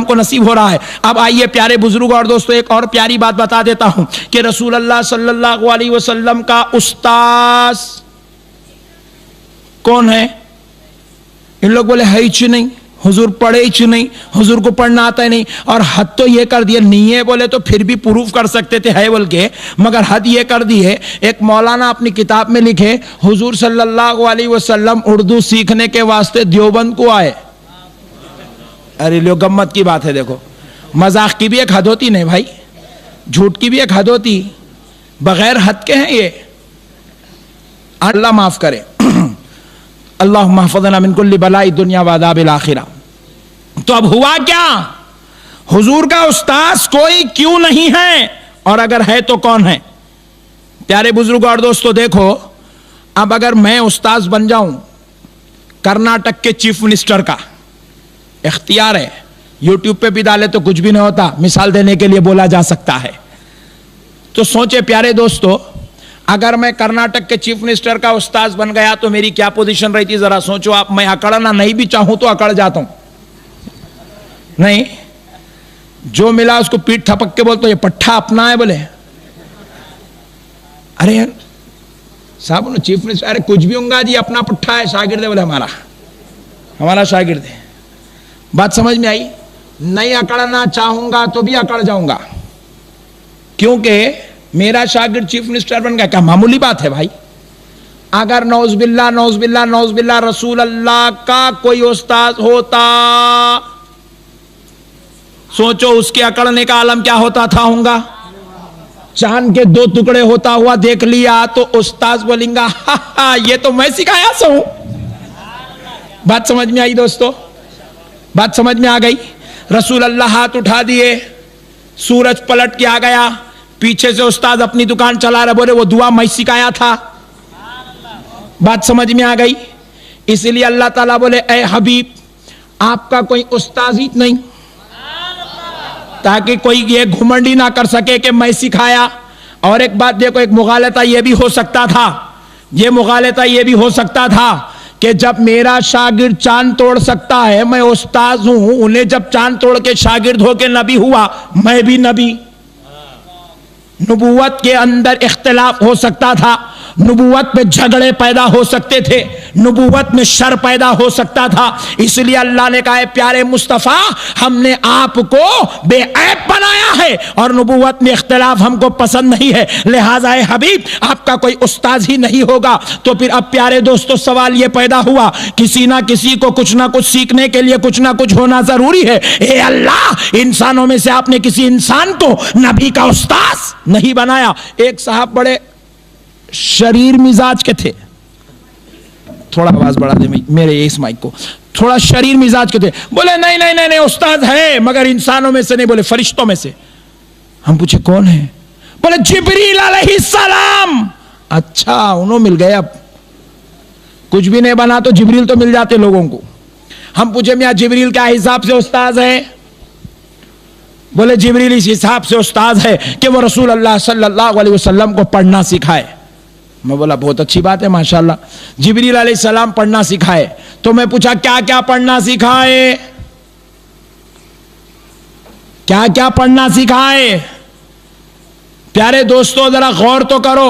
हमको नसीब हो रहा है। अब आइए प्यारे बुजुर्ग और दोस्तों, एक और प्यारी बात बता देता हूं कि रसूल अल्लाह सल्लल्लाहु अलैहि वसल्लम का उस्ताद कौन है? इन लोग बोले है ही नहीं, हुजूर पढ़े ही नहीं, हुजूर को पढ़ना आता ही नहीं। और हद तो ये कर दिए, नहीं है बोले तो फिर भी प्रूफ कर सकते थे है बोल के, मगर हद ये कर दी है। एक मौलाना अपनी किताब में लिखे हुजूर सल्लल्लाहु अलैहि वसल्लम उर्दू सीखने के वास्ते देवबंद को आए। अरे लो, गम्मत की बात है। देखो, मजाक की भी एक हद होती नहीं भाई, झूठ की भी एक हद होती, बगैर हद के हैं ये। अल्लाह माफ करे। अल्लाह महफज़ना मिन कुल्ली बलाई दुनिया व अज़ाबिल आखिरा। तो अब हुआ क्या? हुजूर का उस्ताद कोई क्यों नहीं है, और अगर है तो कौन है? प्यारे बुजुर्ग और दोस्तों देखो, अब अगर मैं उस्ताद बन जाऊं कर्नाटक के चीफ मिनिस्टर का, इख्तियार है, यूट्यूब पे भी डाले तो कुछ भी नहीं होता, मिसाल देने के लिए बोला जा सकता है। तो सोचे प्यारे दोस्तों, अगर मैं कर्नाटक के चीफ मिनिस्टर का उस्ताद बन गया तो मेरी क्या पोजीशन रहती, जरा सोचो आप। मैं अकड़ना नहीं भी चाहूं तो अकड़ जाता हूं, नहीं जो मिला उसको पीठ थपक के बोलते ये पट्ठा अपना है बोले। अरे यार साहब, चीफ मिनिस्टर, अरे कुछ भी होगा जी, अपना पट्ठा है, शागिर्द है बोले, हमारा शागिर्द है। बात समझ में आई? नहीं अकड़ना चाहूंगा तो भी अकड़ जाऊंगा, क्योंकि मेरा शागिर्द चीफ मिनिस्टर बन गया। क्या मामूली बात है भाई? अगर नौज़बिल्ला नौज़बिल्ला नौज़बिल्ला रसूल अल्लाह का कोई उस्ताद होता, सोचो उसके अकड़ने का आलम क्या होता था होगा। चांद के दो टुकड़े होता हुआ देख लिया तो उस्ताद बोलेंगा ये तो मैं सिखाया सो हूं। बात समझ में आई दोस्तों? बात समझ में आ गई? रसूल अल्लाह हाथ उठा दिए, सूरज पलट के आ गया, पीछे से उस्ताद अपनी दुकान चला रहे, बोले वो दुआ मैं सिखाया था। बात समझ में आ गई? इसलिए अल्लाह ताला बोले ए हबीब, आपका कोई उस्ताद ही नहीं, ताकि कोई ये घुमंडी ना कर सके कि मैं सिखाया। और एक बात देखो, एक मुगालता ये भी हो सकता था, ये मुगालता ये भी हो सकता था कि जब मेरा शागिर्द चांद तोड़ सकता है, मैं उस्ताद हूं, उन्हें जब चांद तोड़ के शागिर्द होके नबी हुआ, मैं भी नबी। नबूवत के अंदर इख्तिलाफ हो सकता था, नबूवत में झगड़े पैदा हो सकते थे, नबूवत में शर पैदा हो सकता था। इसलिए अल्लाह ने कहा प्यारे मुस्तफ़ा, हमने आपको बेऐब बनाया है और नबूवत में इख्तिलाफ हमको पसंद नहीं है, लिहाजा हबीब आपका कोई उस्ताद ही नहीं होगा। तो फिर अब प्यारे दोस्तों सवाल ये पैदा हुआ, किसी ना किसी को कुछ ना कुछ सीखने के लिए कुछ ना कुछ होना जरूरी है। ए अल्लाह, इंसानों में से आपने किसी इंसान को नबी का उस्ताद नहीं बनाया। एक साहब बड़े शरीर मिजाज के थे, थोड़ा आवाज बढ़ा दे मेरे इस माइक को, थोड़ा शरीर मिजाज के थे। बोले नहीं नहीं नहीं नहीं उस्ताद है, मगर इंसानों में से नहीं, बोले फरिश्तों में से। हम पूछे कौन है? बोले जिब्रील अलैहिस्सलाम। अच्छा, उन्होंने मिल गए। अब कुछ भी नहीं बना तो जिब्रील तो मिल जाते लोगों को। हम पूछे मियां जिब्रील क्या हिसाब से उस्ताद है? बोले जिब्रील इस हिसाब से उस्ताद है कि वो रसूल अल्लाह सल्लल्लाहु अलैहि वसल्लम को पढ़ना सिखाए। मैं बोला बहुत अच्छी बात है, माशाल्लाह, जिब्रील अलैहिस्सलाम पढ़ना सिखाए। तो मैं पूछा क्या क्या पढ़ना सिखाए, क्या क्या पढ़ना सिखाए? प्यारे दोस्तों जरा गौर तो करो।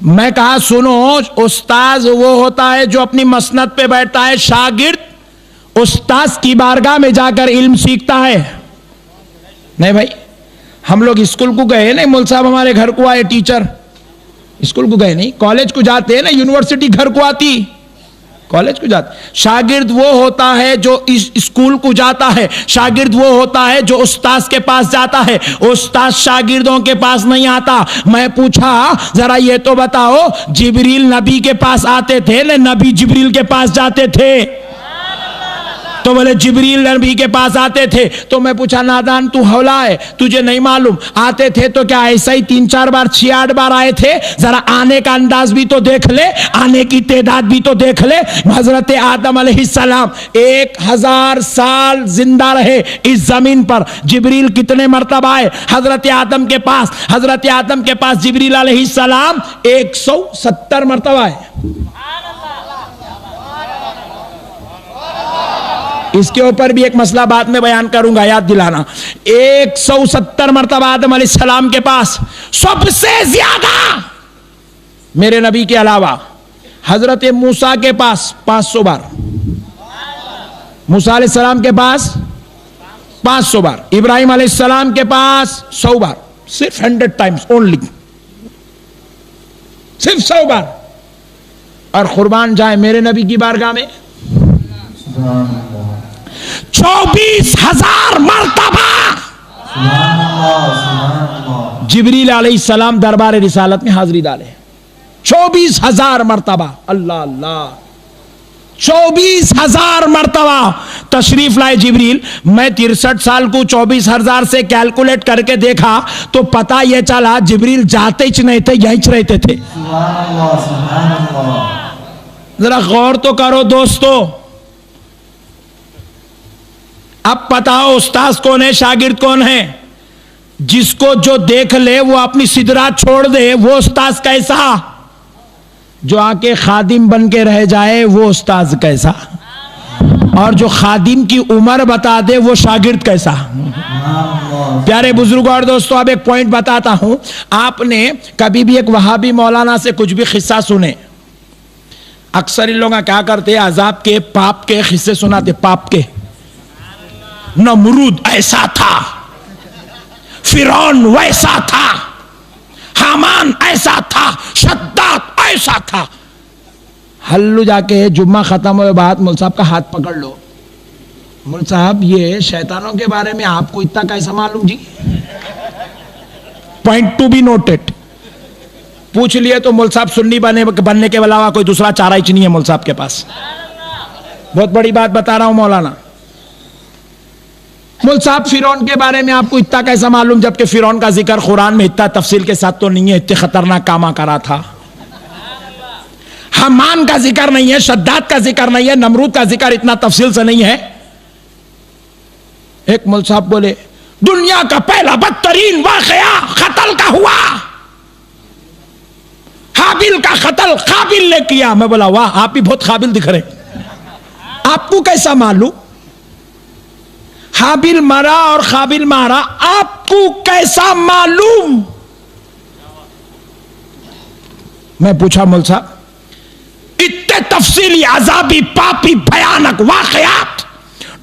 मैं कहा सुनो, उस्ताद वो होता है जो अपनी मसनद पे बैठता है, शागिर्द उस्ताद की बारगाह में जाकर इल्म सीखता है। नहीं भाई, हम लोग स्कूल को गए नहीं, मौलवी साहब हमारे घर को आए, टीचर स्कूल को गए नहीं, कॉलेज को जाते हैं ना, यूनिवर्सिटी घर को आती, कॉलेज को जाते। शागिर्द वो होता है जो इस स्कूल को जाता है, शागिर्द वो होता है जो उस्ताद के पास जाता है, उस्ताद शागिर्दों के पास नहीं आता। मैं पूछा जरा ये तो बताओ, जिब्रील नबी के पास आते थे ना नबी जिब्रील के पास जाते थे? तो बोले जिब्रील नबी के पास आते थे। तो मैं पूछा नादान तू हौला है, तुझे नहीं मालूम? आते थे तो क्या ऐसा ही 3-4 बार 6-8 बार आए थे? जरा आने का अंदाज भी तो देख ले, आने की तादाद भी तो देख ले। हजरत आदम अलैहिस्सलाम 1000 साल जिंदा रहे इस जमीन पर, जिब्रील कितने मर्तबा आए हजरत आदम के पास? हजरत आदम के पास जिब्रील अलैहिस्सलाम 170 मर्तबा है। इसके ऊपर भी एक मसला बाद में बयान करूंगा, याद दिलाना। 170 मरतबा आदम अलैहिस्सलाम के पास, सबसे ज्यादा मेरे नबी के अलावा हजरत मूसा के पास 500 बार, मूसा अलैहिस्सलाम के पास 500 बार, इब्राहिम अलैहिस्सलाम के पास 100 बार, सिर्फ 100 टाइम्स ओनली, सिर्फ 100 बार। और कुर्बान जाए मेरे नबी की बारगाह में 24,000 मरतबा जिब्रील अलैहिस्सलाम दरबार रिसालत में हाजिरी डाले। 24,000 मरतबा, अल्लाह अल्लाह, 24,000 मरतबा तशरीफ लाए जिब्रील। मैं 63 साल को 24,000 से कैलकुलेट करके देखा तो पता यह चला जिब्रील जाते ही नहीं थे, यहीं रहते थे। जरा गौर तो करो दोस्तों। अब पता हो उस्ताद कौन है, शागिर्द कौन है। जिसको जो देख ले वो अपनी सिदरा छोड़ दे, वो उस्ताद कैसा। जो आके खादिम बन के रह जाए वो उस्ताद कैसा, और जो खादिम की उम्र बता दे वो शागिर्द कैसा। प्यारे बुजुर्ग और दोस्तों, अब एक पॉइंट बताता हूं। आपने कभी भी एक वहाबी मौलाना से कुछ भी किस्सा सुने, अक्सर इन लोग क्या करते, अजाब के पाप के किस्से सुनाते। पाप के, नमरूद ऐसा था, फिरौन वैसा था, हामान ऐसा था, शद्दाद ऐसा था। हल्लू जाके जुम्मा खत्म हुए बाद मुल साहब का हाथ पकड़ लो, मुल साहब ये शैतानों के बारे में आपको इतना कैसा मालूम जी। Point to be noted. पूछ लिए तो मुल साहब सुन्नी बनने के अलावा कोई दूसरा चारा ही नहीं है मुल साहब के पास। बहुत बड़ी बात बता रहा हूं मौलाना। मुल साहब फिरौन के बारे में आपको इतना कैसा मालूम, जबकि फिरौन का जिक्र कुरान में इतना तफसील के साथ तो नहीं है। इतने खतरनाक कामा करा था। हमान का जिक्र नहीं है, शद्दाद का जिक्र नहीं है, नमरूद का जिक्र इतना तफसील से नहीं है। एक मुल साहब बोले दुनिया का पहला बदतरीन वाकया कत्ल का हुआ, हाबिल का कत्ल काबिल ने किया। मैं बोला वाह, आप भी बहुत काबिल दिख रहे। आपको कैसा मालूम हाबिल मरा और काबिल मारा, आपको कैसा मालूम। मैं पूछा मुल साहब इतने तफसीली अजाबी पापी भयानक वाकयात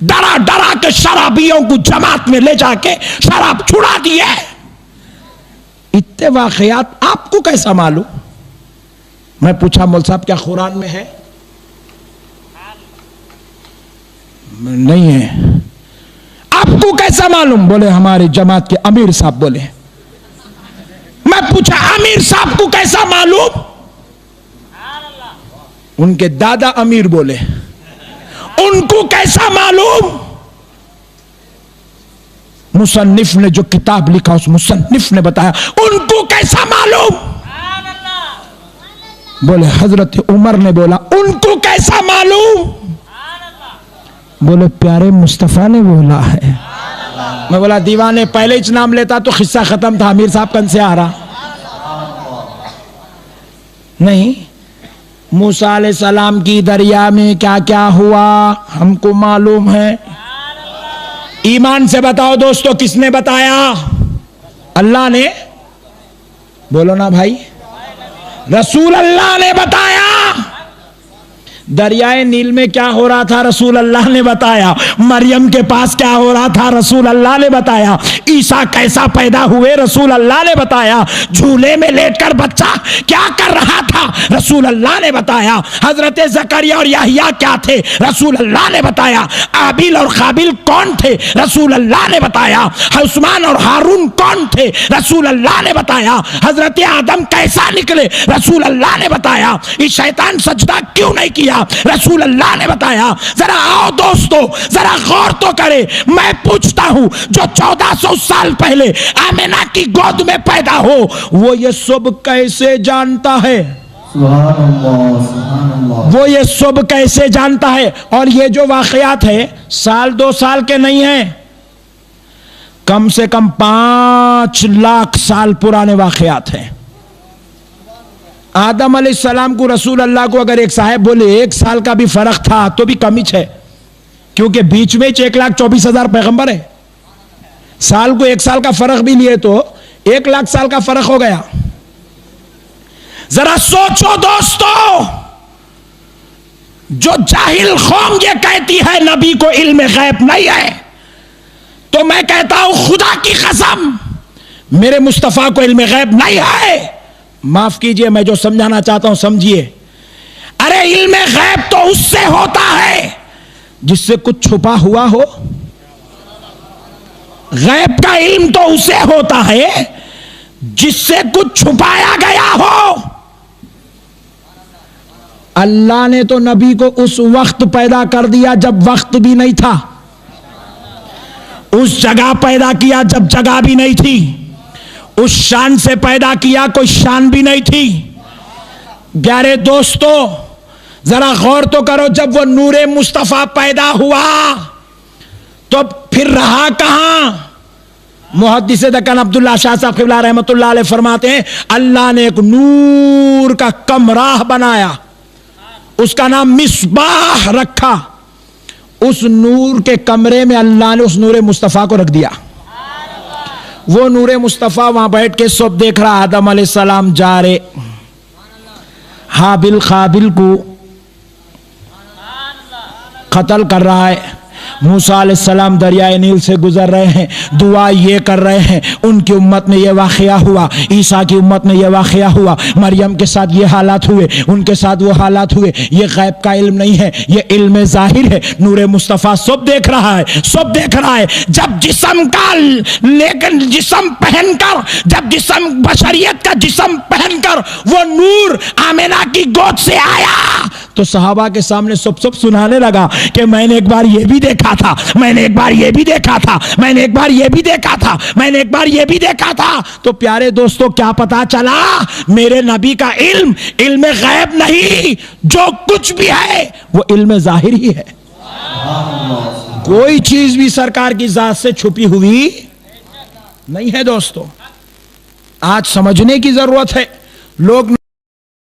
डरा डरा के शराबियों को जमात में ले जाके शराब छुड़ा दिए, इतने वाकयात आपको कैसा मालूम। मैं पूछा मुल साहब क्या कुरान में है। नहीं है। आपको कैसा मालूम। बोले हमारे जमात के अमीर साहब बोले। मैं पूछा अमीर साहब को कैसा मालूम। उनके दादा अमीर बोले। उनको कैसा मालूम। मुसन्निफ ने जो किताब लिखा उस मुसन्निफ ने बताया। उनको कैसा मालूम। बोले हजरत उमर ने बोला। उनको कैसा मालूम। बोले प्यारे मुस्तफा ने बोला है। मैं बोला दीवाने पहले ही नाम लेता तो किस्सा खत्म था, अमीर साहब कन से आ रहा। नहीं, मूसा अलैहिस्सलाम की दरिया में क्या क्या हुआ हमको मालूम है। ईमान से बताओ दोस्तों, किसने बताया। अल्लाह ने। बोलो ना भाई, रसूल अल्लाह ने बताया। दरियाए नील में क्या हो रहा था रसूल अल्लाह ने बताया। मरियम के पास क्या हो रहा था रसूल अल्लाह ने बताया। ईसा कैसा पैदा हुए रसूल अल्लाह ने बताया। झूले में लेटकर बच्चा क्या कर रहा था रसूल अल्लाह ने बताया। हजरत जकरिया और याहिया क्या थे रसूल अल्लाह ने बताया। आबिल और काबिल कौन थे रसूल अल्लाह ने बताया। उस्मान और हारून कौन थे रसूल अल्लाह ने बताया। हजरत आदम कैसा निकले रसूल अल्लाह ने बताया। इस शैतान सजदा क्यों नहीं किया रसूल अल्लाह ने बताया। जरा आओ दोस्तों, जरा गौर तो करें। मैं पूछता हूं, जो 1400 साल पहले आमिना की गोद में पैदा हो, वो ये सब कैसे जानता है। वो ये सब कैसे जानता है। और ये जो वाकयात है साल 2 साल के नहीं है, कम से कम 5 लाख साल पुराने वाकयात हैं। आदम अलैहिस्सलाम को रसूल अल्लाह को अगर एक साहब बोले 1 साल का भी फर्क था तो भी कमी है। क्योंकि बीच में 1,24,000 पैगंबर है। साल को 1 साल का फर्क भी लिए तो 1 लाख साल का फर्क हो गया। जरा सोचो दोस्तों, जो जाहिल कौम ये कहती है नबी को इल्म गैब नहीं है, तो मैं कहता हूं खुदा की कसम मेरे मुस्तफा को इल्म गैब नहीं है। माफ कीजिए, मैं जो समझाना चाहता हूं समझिए। अरे इल्म गैब तो उससे होता है जिससे कुछ छुपा हुआ हो। गैब का इल्म तो उसे होता है जिससे कुछ छुपाया गया हो। अल्लाह ने तो नबी को उस वक्त पैदा कर दिया जब वक्त भी नहीं था, उस जगह पैदा किया जब जगह भी नहीं थी, उस शान से पैदा किया कोई शान भी नहीं थी। प्यारे दोस्तों जरा गौर तो करो, जब वो नूरे मुस्तफा पैदा हुआ तो फिर रहा कहां? मुहद्दिस दक्कन अब्दुल्ला शाह साहब क़िबला रहमतुल्लाह अलैह फरमाते हैं अल्लाह ने एक नूर का कमरा बनाया, उसका नाम मिसबाह रखा। उस नूर के कमरे में अल्लाह ने उस नूरे मुस्तफा को रख दिया। वो नूरे मुस्तफा वहां बैठ के सब देख रहा। आदम अलैहिस्सलाम जा रहे, हाबिल काबिल को कत्ल कर रहा है, मूसा अलैहिस्सलाम दरियाए नील से गुजर रहे हैं, दुआ ये कर रहे हैं, उनकी उम्मत में ये वाक़या हुआ, ईसा की उम्मत में ये वाक़या हुआ, मरियम के साथ ये हालात हुए, उनके साथ वो हालात हुए। ये गैब का इल्म नहीं है, ये इल्म ज़ाहिर है। नूरे मुस्तफ़ा सब देख रहा है, सब देख रहा है। जब जिस्म का लेकिन जिस्म पहनकर, जब जिस्म बशरियत का जिस्म पहनकर वो नूर आमिना की गोद से आया तो सहाबा के सामने सब सुनाने लगा कि मैंने एक बार ये भी देखा था, मैंने एक बार ये भी देखा था, मैंने एक बार ये भी देखा था, मैंने एक बार ये भी देखा था। तो प्यारे दोस्तों क्या पता चला? मेरे नबी का इल्म इल्म गैब नहीं, जो कुछ भी है वो इल्म जाहिर ही है। कोई चीज भी सरकार की जात से छुपी हुई नहीं है दोस्तों। आज समझने की जरूरत है। लोग